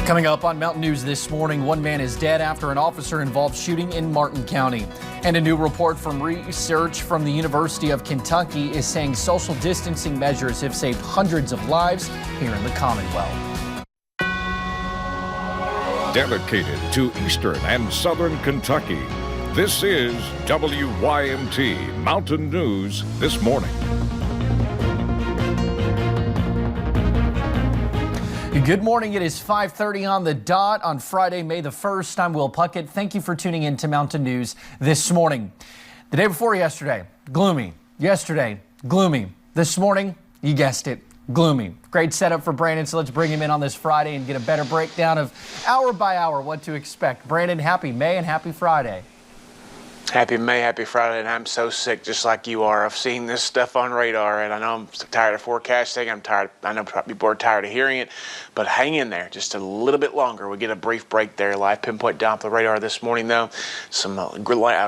Coming up on Mountain News this morning, one man is dead after an officer-involved shooting in Martin County. And a new report from research from the University of Kentucky is saying social distancing measures have saved hundreds of lives here in the Commonwealth. Dedicated to Eastern and Southern Kentucky, this is WYMT Mountain News this morning. Good morning. It is 5:30 on the dot on Friday, May the 1st. I'm Will Puckett. Thank you for tuning in to Mountain News this morning. The day before yesterday, gloomy. Yesterday, gloomy. This morning, you guessed it, gloomy. Great setup for Brandon, so let's bring him in on this Friday and get a better breakdown of hour by hour what to expect. Brandon, happy May and happy Friday. Happy May, happy Friday, and I'm so sick just like you are. I've seen this stuff on radar, and I know I'm tired of forecasting. I'm tired. I know people are tired of hearing it, but hang in there just a little bit longer. We get a brief break there. Live pinpoint down the radar this morning, though. Some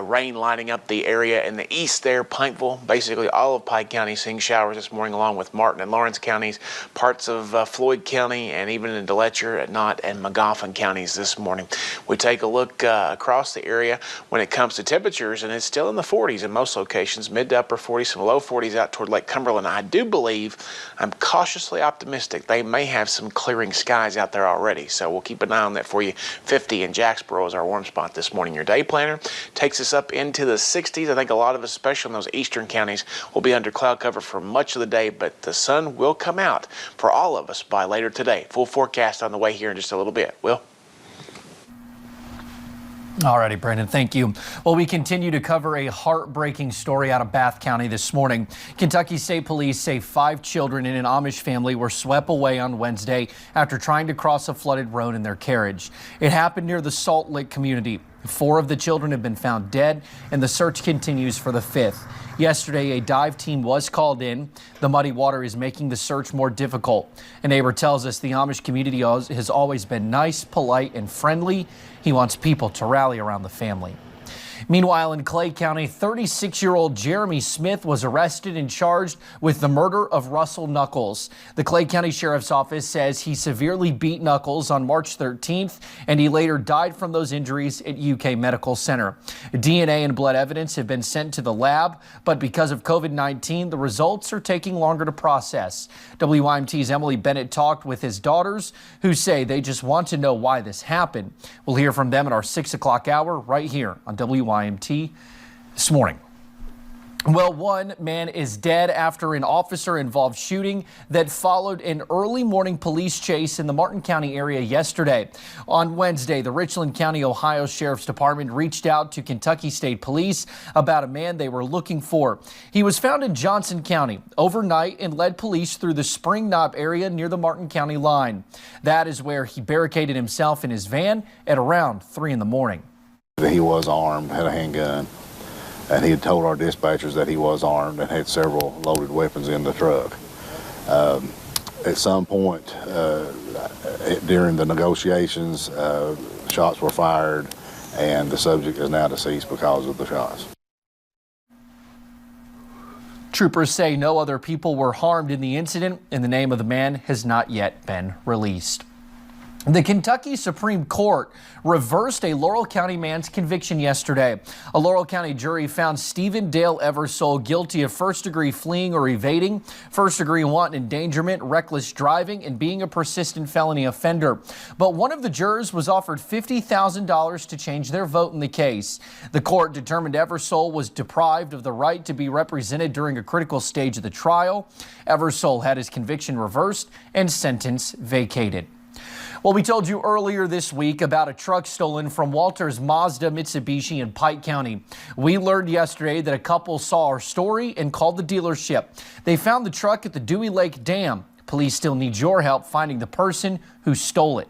rain lining up the area in the east there, Pikeville. Basically, all of Pike County seeing showers this morning, along with Martin and Lawrence counties, parts of Floyd County, and even in Letcher, Knott, and Magoffin counties this morning. We take a look across the area when it comes to temperatures, and it's still in the 40s in most locations, mid to upper 40s, some low 40s out toward Lake Cumberland. I do believe, I'm cautiously optimistic, they may have some clearing skies out there already, so we'll keep an eye on that for you. 50 in Jacksboro is our warm spot this morning. Your day planner takes us up into the 60s. I think a lot of us, especially in those eastern counties, will be under cloud cover for much of the day, but the sun will come out for all of us by later today. Full forecast on the way here in just a little bit. Will? All righty, Brandon, thank you. Well, we continue to cover a heartbreaking story out of Bath County this morning. Kentucky State Police say 5 children in an Amish family were swept away on Wednesday after trying to cross a flooded road in their carriage. It happened near the Salt Lick community. 4 of the children have been found dead, and the search continues for the 5th. Yesterday, a dive team was called in. The muddy water is making the search more difficult. A neighbor tells us the Amish community has always been nice, polite, and friendly. He wants people to rally around the family. Meanwhile, in Clay County, 36-year-old Jeremy Smith was arrested and charged with the murder of Russell Knuckles. The Clay County Sheriff's Office says he severely beat Knuckles on March 13th, and he later died from those injuries at UK Medical Center. DNA and blood evidence have been sent to the lab, but because of COVID-19, the results are taking longer to process. WYMT's Emily Bennett talked with his daughters, who say they just want to know why this happened. We'll hear from them at our 6 o'clock hour right here on WYMT this morning. Well, one man is dead after an officer-involved shooting that followed an early morning police chase in the Martin County area yesterday. On Wednesday, the Richland County, Ohio Sheriff's Department reached out to Kentucky State Police about a man they were looking for. He was found in Johnson County overnight and led police through the Spring Knob area near the Martin County line. That is where he barricaded himself in his van at around 3 in the morning. He was armed, had a handgun, and he had told our dispatchers that he was armed and had several loaded weapons in the truck. At some point during the negotiations, shots were fired, and the subject is now deceased because of the shots. Troopers say no other people were harmed in the incident, and the name of the man has not yet been released. The Kentucky Supreme Court reversed a Laurel County man's conviction yesterday. A Laurel County jury found Stephen Dale Eversole guilty of first-degree fleeing or evading, first-degree wanton endangerment, reckless driving, and being a persistent felony offender. But one of the jurors was offered $50,000 to change their vote in the case. The court determined Eversole was deprived of the right to be represented during a critical stage of the trial. Eversole had his conviction reversed and sentence vacated. Well, we told you earlier this week about a truck stolen from Walters Mazda Mitsubishi in Pike County. We learned yesterday that a couple saw our story and called the dealership. They found the truck at the Dewey Lake Dam. Police still need your help finding the person who stole it.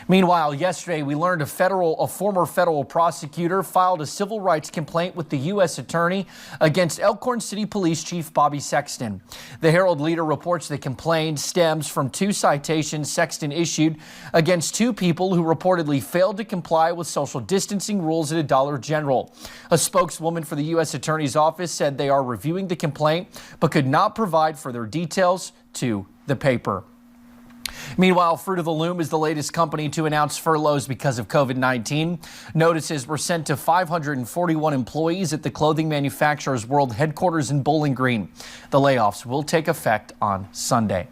Meanwhile, yesterday we learned a former federal prosecutor filed a civil rights complaint with the U.S. Attorney against Elkhorn City Police Chief Bobby Sexton. The Herald Leader reports the complaint stems from 2 citations Sexton issued against 2 people who reportedly failed to comply with social distancing rules at a Dollar General. A spokeswoman for the U.S. Attorney's Office said they are reviewing the complaint but could not provide further details to the paper. Meanwhile, Fruit of the Loom is the latest company to announce furloughs because of COVID-19. Notices were sent to 541 employees at the clothing manufacturer's world headquarters in Bowling Green. The layoffs will take effect on Sunday.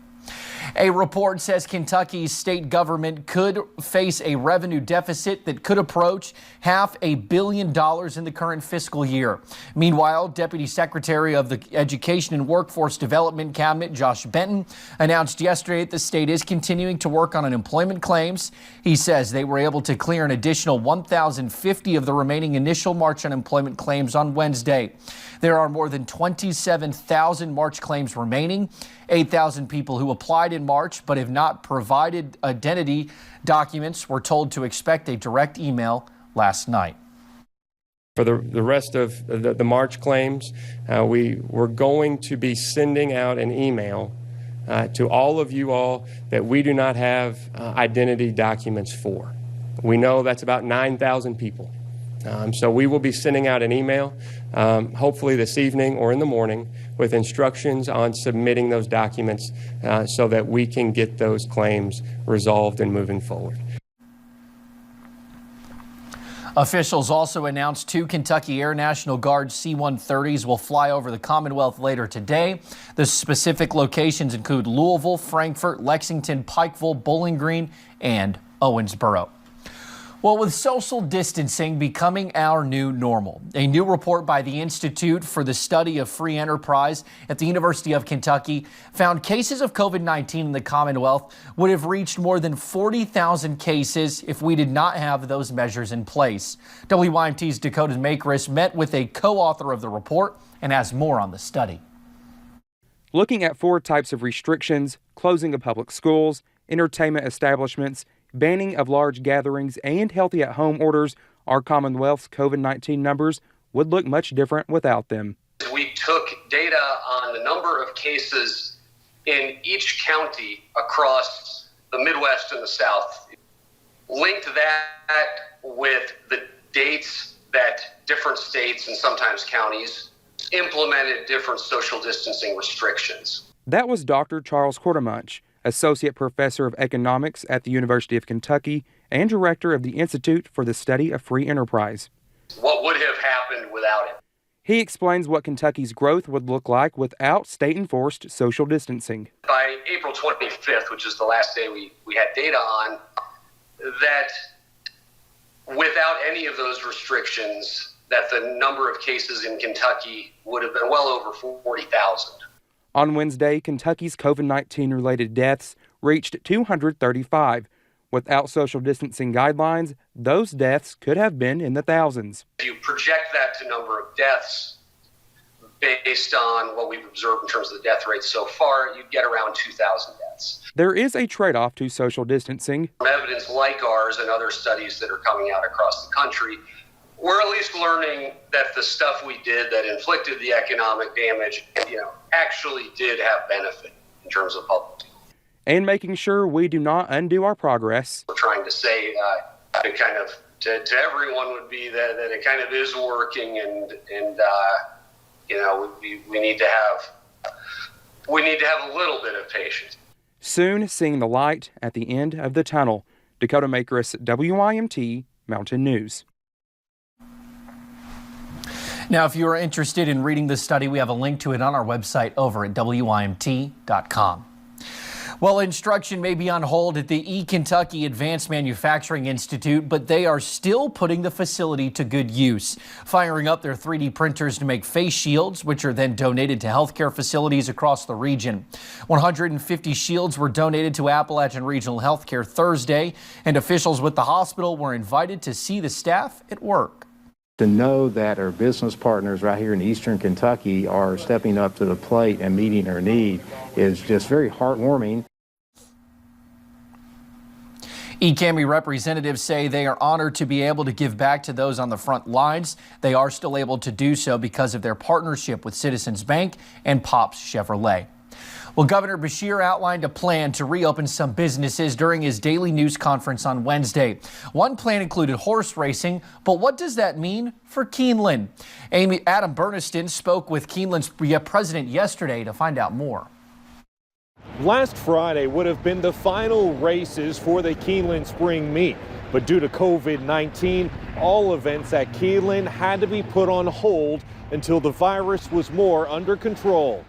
A report says Kentucky's state government could face a revenue deficit that could approach $500 million in the current fiscal year. Meanwhile, Deputy Secretary of the Education and Workforce Development Cabinet, Josh Benton, announced yesterday that the state is continuing to work on unemployment claims. He says they were able to clear an additional 1,050 of the remaining initial March unemployment claims on Wednesday. There are more than 27,000 March claims remaining. 8,000 people who applied in March but have not provided identity documents were told to expect a direct email last night. For the rest of the March claims, we're going to be sending out an email to all of you all that we do not have identity documents for. We know that's about 9,000 people. So we will be sending out an email, hopefully this evening or in the morning, with instructions on submitting those documents so that we can get those claims resolved and moving forward. Officials also announced 2 Kentucky Air National Guard C-130s will fly over the Commonwealth later today. The specific locations include Louisville, Frankfort, Lexington, Pikeville, Bowling Green, and Owensboro. Well, with social distancing becoming our new normal, a new report by the Institute for the Study of Free Enterprise at the University of Kentucky found cases of COVID-19 in the Commonwealth would have reached more than 40,000 cases if we did not have those measures in place. WYMT's Dakota Makris met with a co-author of the report and has more on the study. Looking at 4 types of restrictions: closing of public schools, entertainment establishments, banning of large gatherings, and healthy at home orders, our Commonwealth's COVID-19 numbers would look much different without them. We took data on the number of cases in each county across the Midwest and the South, linked that with the dates that different states and sometimes counties implemented different social distancing restrictions. That was Dr. Charles Quartermunch, Associate Professor of Economics at the University of Kentucky and Director of the Institute for the Study of Free Enterprise. What would have happened without it? He explains what Kentucky's growth would look like without state-enforced social distancing. By April 25th, which is the last day we had data on, that without any of those restrictions, that the number of cases in Kentucky would have been well over 40,000. On Wednesday, Kentucky's COVID-19 related deaths reached 235. Without social distancing guidelines, those deaths could have been in the thousands. If you project that to number of deaths based on what we've observed in terms of the death rate so far, you'd get around 2,000 deaths. There is a trade-off to social distancing. From evidence like ours and other studies that are coming out across the country, we're at least learning that the stuff we did that inflicted the economic damage, actually did have benefit in terms of public health. And making sure we do not undo our progress. We're trying to say to everyone would be that it kind of is working, and we need to have a little bit of patience. Soon seeing the light at the end of the tunnel. Dakota Makris, WYMT Mountain News. Now, if you are interested in reading this study, we have a link to it on our website over at WYMT.com. Well, instruction may be on hold at the Kentucky Advanced Manufacturing Institute, but they are still putting the facility to good use, firing up their 3D printers to make face shields, which are then donated to healthcare facilities across the region. 150 shields were donated to Appalachian Regional Healthcare Thursday, and officials with the hospital were invited to see the staff at work. To know that our business partners right here in Eastern Kentucky are stepping up to the plate and meeting our need is just very heartwarming. ECAMI representatives say they are honored to be able to give back to those on the front lines. They are still able to do so because of their partnership with Citizens Bank and Pops Chevrolet. Well, Governor Beshear outlined a plan to reopen some businesses during his daily news conference on Wednesday. One plan included horse racing, but what does that mean for Keeneland? Adam Burniston spoke with Keeneland's president yesterday to find out more. Last Friday would have been the final races for the Keeneland Spring Meet, but due to COVID-19, all events at Keeneland had to be put on hold until the virus was more under control.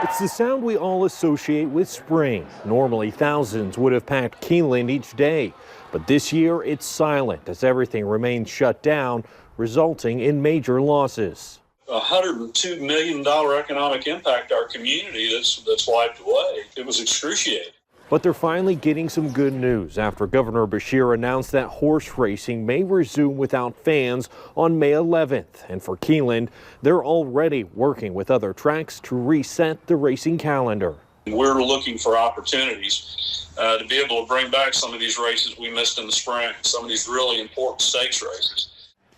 It's the sound we all associate with spring. Normally, thousands would have packed Keeneland each day, but this year it's silent as everything remains shut down, resulting in major losses. $102 million economic impact to our community that's wiped away. It was excruciating. But they're finally getting some good news after Governor Beshear announced that horse racing may resume without fans on May 11th. And for Keeneland, they're already working with other tracks to reset the racing calendar. We're looking for opportunities to be able to bring back some of these races we missed in the spring, some of these really important stakes races.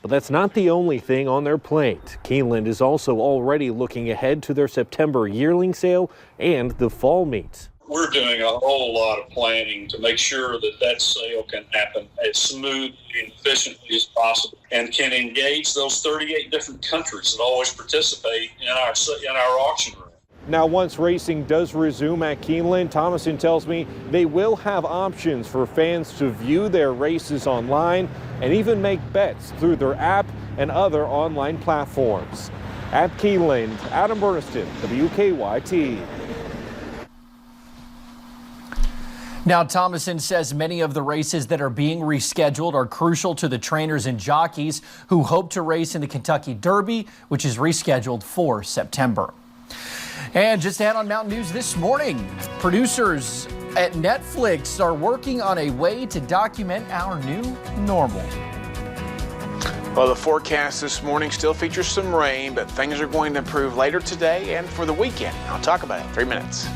But that's not the only thing on their plate. Keeneland is also already looking ahead to their September yearling sale and the fall meet. We're doing a whole lot of planning to make sure that sale can happen as smooth and efficiently as possible and can engage those 38 different countries that always participate in our auction room. Now, once racing does resume at Keeneland, Thomason tells me they will have options for fans to view their races online and even make bets through their app and other online platforms. At Keeneland, Adam Burniston, WKYT. Now, Thomason says many of the races that are being rescheduled are crucial to the trainers and jockeys who hope to race in the Kentucky Derby, which is rescheduled for September. And just ahead on Mountain News this morning, producers at Netflix are working on a way to document our new normal. Well, the forecast this morning still features some rain, but things are going to improve later today and for the weekend. I'll talk about it in 3 minutes.